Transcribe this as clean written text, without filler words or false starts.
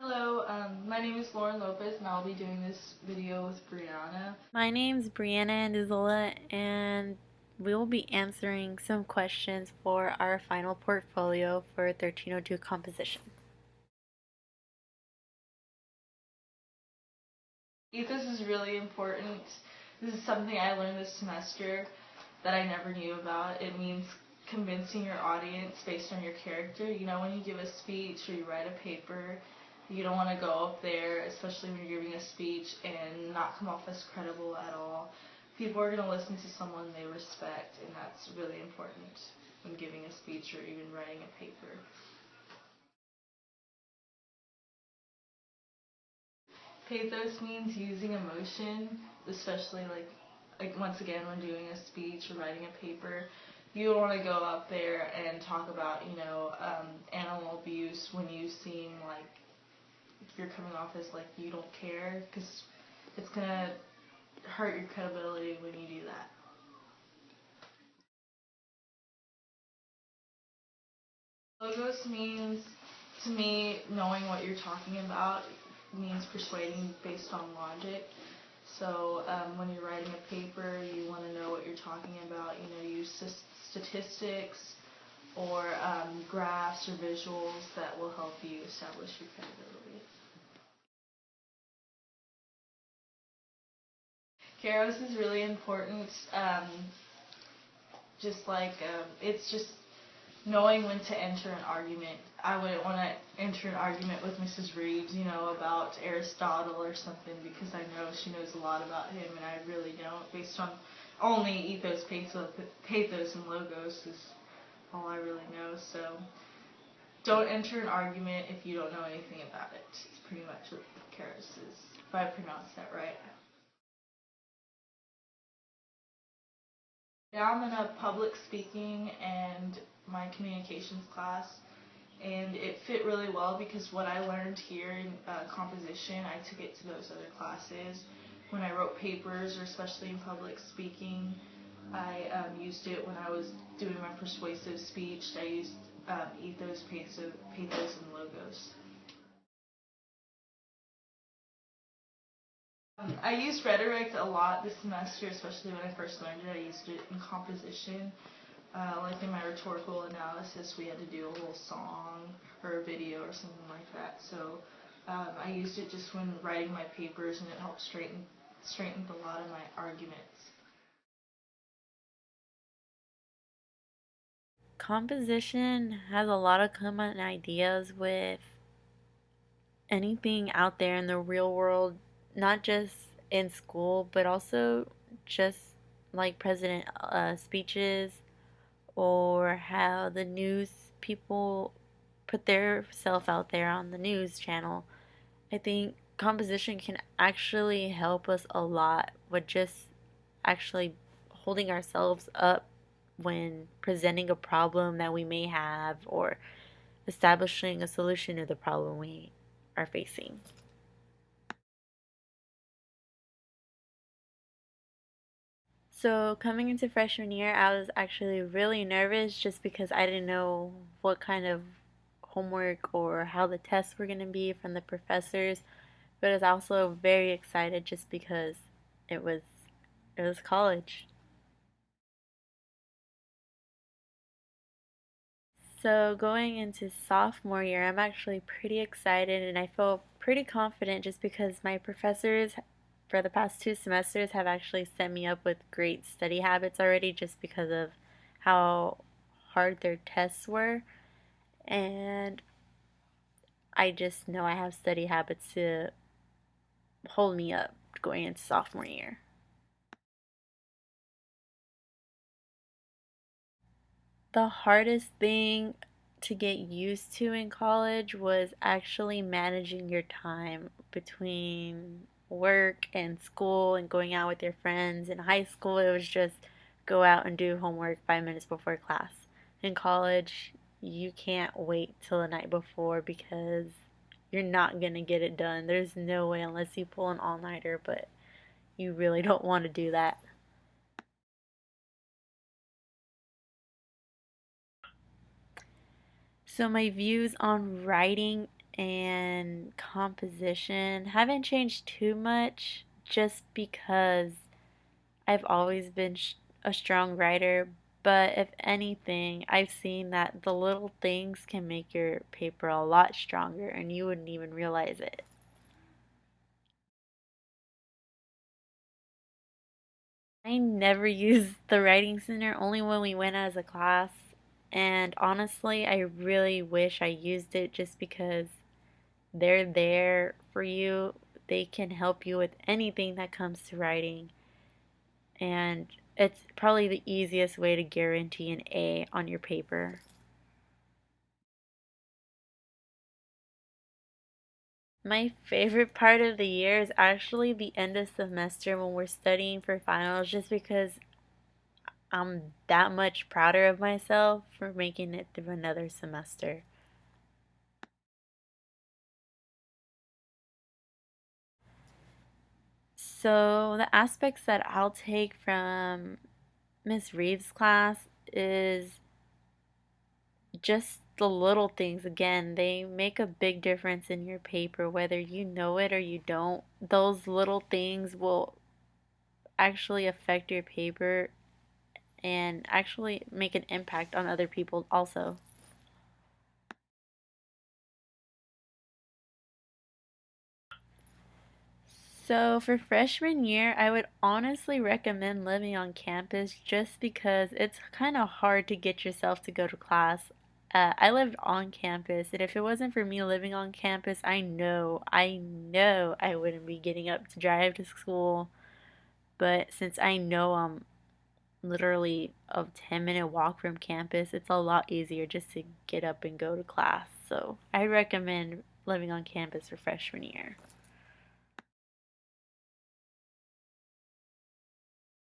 Hello, my name is Laure and I'll be doing this video with Briana. My name's Briana and we will be answering some questions for our final portfolio for 1302 composition. Ethos is really important. This is something I learned this semester that I never knew about. It means convincing your audience based on your character. You know, when you give a speech or you write a paper, you don't want to go up there, especially when you're giving a speech, and not come off as credible at all. People are going to listen to someone they respect, and that's really important when giving a speech or even writing a paper. Pathos means using emotion, especially like once again when doing a speech or writing a paper. You don't want to go up there and talk about animal abuse when you seem like you're coming off as like you don't care, because it's gonna hurt your credibility when you do that. Logos means, to me, knowing what you're talking about means persuading based on logic. So when you're writing a paper, you want to know what you're talking about. Use statistics or graphs or visuals that will help you establish your credibility. Keros is really important. It's just knowing when to enter an argument. I wouldn't want to enter an argument with Mrs. Reeves, about Aristotle or something, because I know she knows a lot about him and I really don't, based on only ethos, pathos, and logos is all I really know. So don't enter an argument if you don't know anything about it. It's pretty much what Keros is, if I pronounced that right. Now I'm in a public speaking and my communications class, and it fit really well because what I learned here in composition, I took it to those other classes. When I wrote papers, or especially in public speaking, I used it when I was doing my persuasive speech. I used ethos, pathos, and logos. I used rhetoric a lot this semester, especially when I first learned it. I used it in composition. Like in my rhetorical analysis, we had to do a whole song or a video or something like that. So I used it just when writing my papers, and it helped straighten a lot of my arguments. Composition has a lot of common ideas with anything out there in the real world, not just in school, but also just like president speeches or how the news people put their self out there on the news channel. I think composition can actually help us a lot with just actually holding ourselves up when presenting a problem that we may have or establishing a solution to the problem we are facing. So, coming into freshman year, I was actually really nervous just because I didn't know what kind of homework or how the tests were going to be from the professors, but I was also very excited just because it was it was college. So going into sophomore year, I'm actually pretty excited and I feel pretty confident just because my professors for the past 2 semesters have actually set me up with great study habits already just because of how hard their tests were. And I just know I have study habits to hold me up going into sophomore year. The hardest thing to get used to in college was actually managing your time between work and school and going out with your friends. In high school, it was just go out and do homework 5 minutes before class. In college, you can't wait till the night before because you're not going to get it done. There's no way unless you pull an all-nighter, but you really don't want to do that. So my views on writing and composition haven't changed too much just because I've always been a strong writer, but if anything, I've seen that the little things can make your paper a lot stronger and you wouldn't even realize it. I never used the writing center, only when we went as a class, and honestly, I really wish I used it just because they're there for you. They can help you with anything that comes to writing, and it's probably the easiest way to guarantee an A on your paper. My favorite part of the year is actually the end of semester when we're studying for finals, just because I'm that much prouder of myself for making it through another semester. So, the aspects that I'll take from Miss Reeves' class is just the little things. Again, they make a big difference in your paper, whether you know it or you don't. Those little things will actually affect your paper and actually make an impact on other people also. So for freshman year, I would honestly recommend living on campus just because it's kind of hard to get yourself to go to class. I lived on campus, and if it wasn't for me living on campus, I know I wouldn't be getting up to drive to school. But since I know I'm literally a 10-minute walk from campus, it's a lot easier just to get up and go to class. So I recommend living on campus for freshman year.